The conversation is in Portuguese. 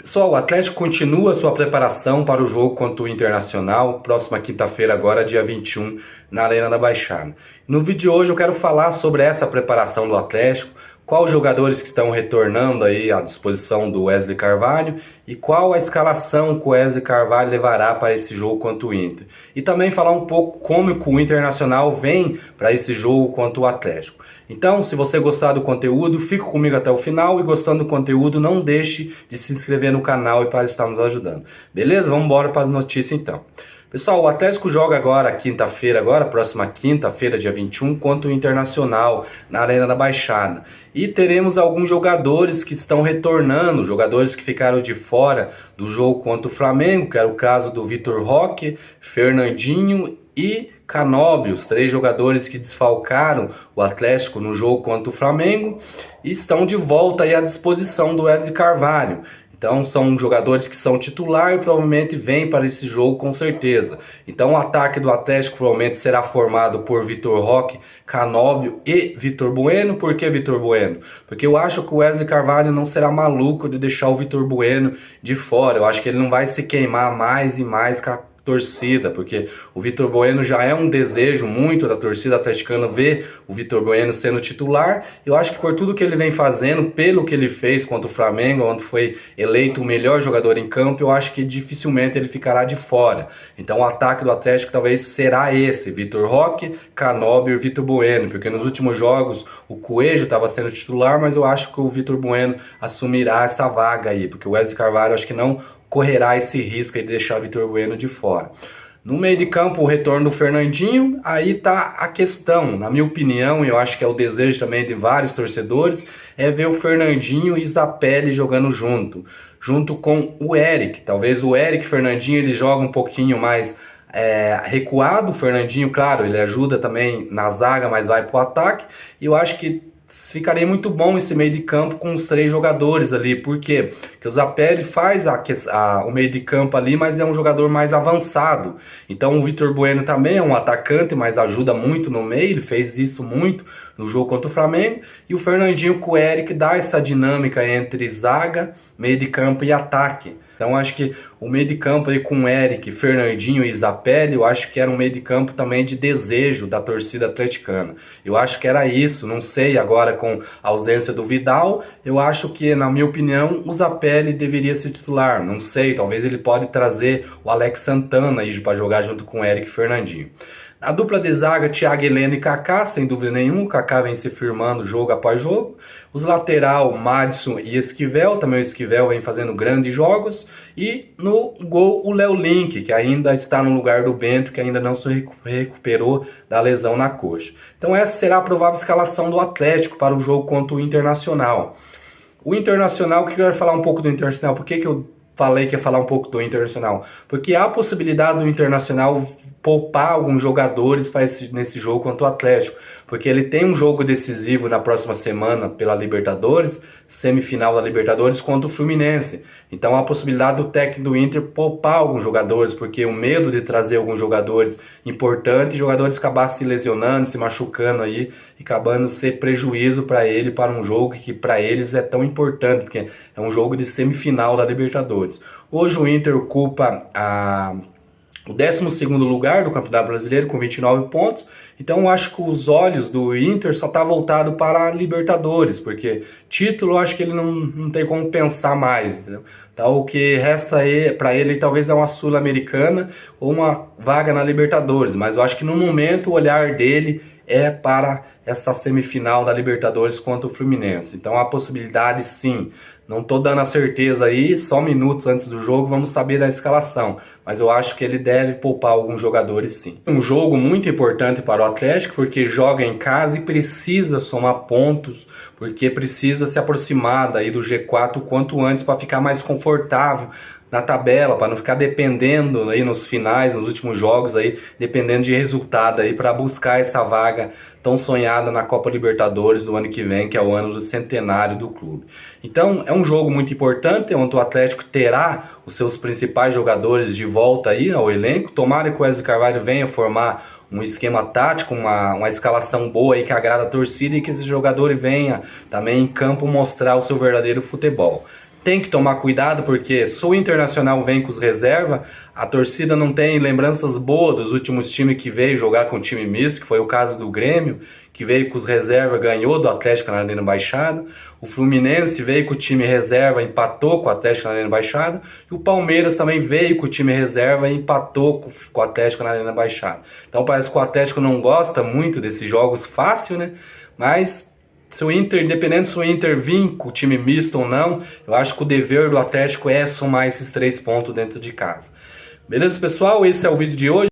Pessoal, o Atlético continua sua preparação para o jogo contra o Internacional, próxima quinta-feira, agora dia 21, na Arena da Baixada. No vídeo de hoje eu quero falar sobre essa preparação do Atlético, quais jogadores que estão retornando aí à disposição do Wesley Carvalho e qual a escalação que o Wesley Carvalho levará para esse jogo contra o Inter. E também falar um pouco como que o Internacional vem para esse jogo contra o Atlético. Então, se você gostar do conteúdo, fique comigo até o final e gostando do conteúdo, não deixe de se inscrever no canal e para estar nos ajudando. Beleza? Vamos embora para as notícias então. Pessoal, o Atlético joga agora, quinta-feira, próxima quinta-feira, dia 21, contra o Internacional, na Arena da Baixada. E teremos alguns jogadores que estão retornando, jogadores que ficaram de fora do jogo contra o Flamengo, que era o caso do Vitor Roque, Fernandinho e Canóbio, os três jogadores que desfalcaram o Atlético no jogo contra o Flamengo e estão de volta aí à disposição do Wesley Carvalho. Então são jogadores que são titular e provavelmente vêm para esse jogo com certeza. Então o ataque do Atlético provavelmente será formado por Vitor Roque, Canóbio e Vitor Bueno. Por que Vitor Bueno? Porque eu acho que o Wesley Carvalho não será maluco de deixar o Vitor Bueno de fora. Eu acho que ele não vai se queimar mais e mais com a torcida, porque o Vitor Bueno já é um desejo muito da torcida atleticana ver o Vitor Bueno sendo titular. Eu acho que por tudo que ele vem fazendo, pelo que ele fez contra o Flamengo, onde foi eleito o melhor jogador em campo, eu acho que dificilmente ele ficará de fora. Então o ataque do Atlético talvez será esse, Vitor Roque, Canóbio e Vitor Bueno, porque nos últimos jogos o Coelho estava sendo titular, mas eu acho que o Vitor Bueno assumirá essa vaga aí, porque o Wesley Carvalho acho que não correrá esse risco de deixar o Vitor Bueno de fora. No meio de campo, o retorno do Fernandinho, aí tá a questão, na minha opinião, e eu acho que é o desejo também de vários torcedores, é ver o Fernandinho e Zapelli jogando junto com o Eric. Talvez o Eric e Fernandinho ele joga um pouquinho mais recuado, o Fernandinho, claro, ele ajuda também na zaga, mas vai pro ataque, e eu acho que ficaria muito bom esse meio de campo com os três jogadores ali. Por quê? Porque o Zapelli faz o meio de campo ali, mas é um jogador mais avançado. Então o Vitor Bueno também é um atacante, mas ajuda muito no meio, ele fez isso muito no jogo contra o Flamengo. E o Fernandinho com o Eric dá essa dinâmica entre zaga, meio de campo e ataque. Então acho que o meio de campo aí com Eric, Fernandinho e Zapelli, eu acho que era um meio de campo também de desejo da torcida atleticana. Eu acho que era isso, não sei, agora com a ausência do Vidal, eu acho que, na minha opinião, o Zapelli deveria ser titular. Não sei, talvez ele pode trazer o Alex Santana aí para jogar junto com Eric e Fernandinho. A dupla de zaga, Thiago Heleno e Kaká, sem dúvida nenhuma, o Kaká vem se firmando jogo após jogo. Os lateral, Madison e Esquivel, também o Esquivel vem fazendo grandes jogos. E no gol, o Léo Link, que ainda está no lugar do Bento, que ainda não se recuperou da lesão na coxa. Então essa será a provável escalação do Atlético para o jogo contra o Internacional. O Internacional, o que eu quero falar um pouco do Internacional? Por que eu falei que ia falar um pouco do Internacional? Porque há a possibilidade do Internacional poupar alguns jogadores nesse jogo contra o Atlético, porque ele tem um jogo decisivo na próxima semana pela Libertadores, semifinal da Libertadores contra o Fluminense. Então há a possibilidade do técnico do Inter poupar alguns jogadores, porque o medo de trazer alguns jogadores importantes, jogadores acabar se lesionando, se machucando aí, e acabando ser prejuízo para ele, para um jogo que para eles é tão importante, porque é um jogo de semifinal da Libertadores. Hoje o Inter ocupa o 12º lugar do Campeonato Brasileiro com 29 pontos. Então eu acho que os olhos do Inter só tá voltado para a Libertadores, porque título eu acho que ele não tem como pensar mais, entendeu? Então o que resta para ele talvez é uma Sul-Americana ou uma vaga na Libertadores, mas eu acho que no momento o olhar dele é para essa semifinal da Libertadores contra o Fluminense. Então há possibilidade sim. Não estou dando a certeza aí, só minutos antes do jogo vamos saber da escalação. Mas eu acho que ele deve poupar alguns jogadores sim. Um jogo muito importante para o Atlético, porque joga em casa e precisa somar pontos, porque precisa se aproximar daí do G4 o quanto antes para ficar mais confortável na tabela, para não ficar dependendo aí nos finais, nos últimos jogos aí, dependendo de resultado aí para buscar essa vaga tão sonhada na Copa Libertadores do ano que vem, que é o ano do centenário do clube. Então é um jogo muito importante, onde o Atlético terá os seus principais jogadores de volta aí ao elenco. Tomara que o Wesley Carvalho venha formar um esquema tático, uma escalação boa aí que agrada a torcida e que esse jogador venha também em campo mostrar o seu verdadeiro futebol. tem que tomar cuidado, porque se o Internacional vem com os reservas, a torcida não tem lembranças boas dos últimos times que veio jogar com time misto, que foi o caso do Grêmio, que veio com os reservas, ganhou do Atlético na Arena Baixada. O Fluminense veio com o time reserva, empatou com o Atlético na Arena Baixada. E o Palmeiras também veio com o time reserva e empatou com o Atlético na Arena Baixada. Então parece que o Atlético não gosta muito desses jogos fácil, né? Mas se o Inter, independente se o Inter vir com o time misto ou não, eu acho que o dever do Atlético é somar esses 3 pontos dentro de casa. Beleza, pessoal? Esse é o vídeo de hoje.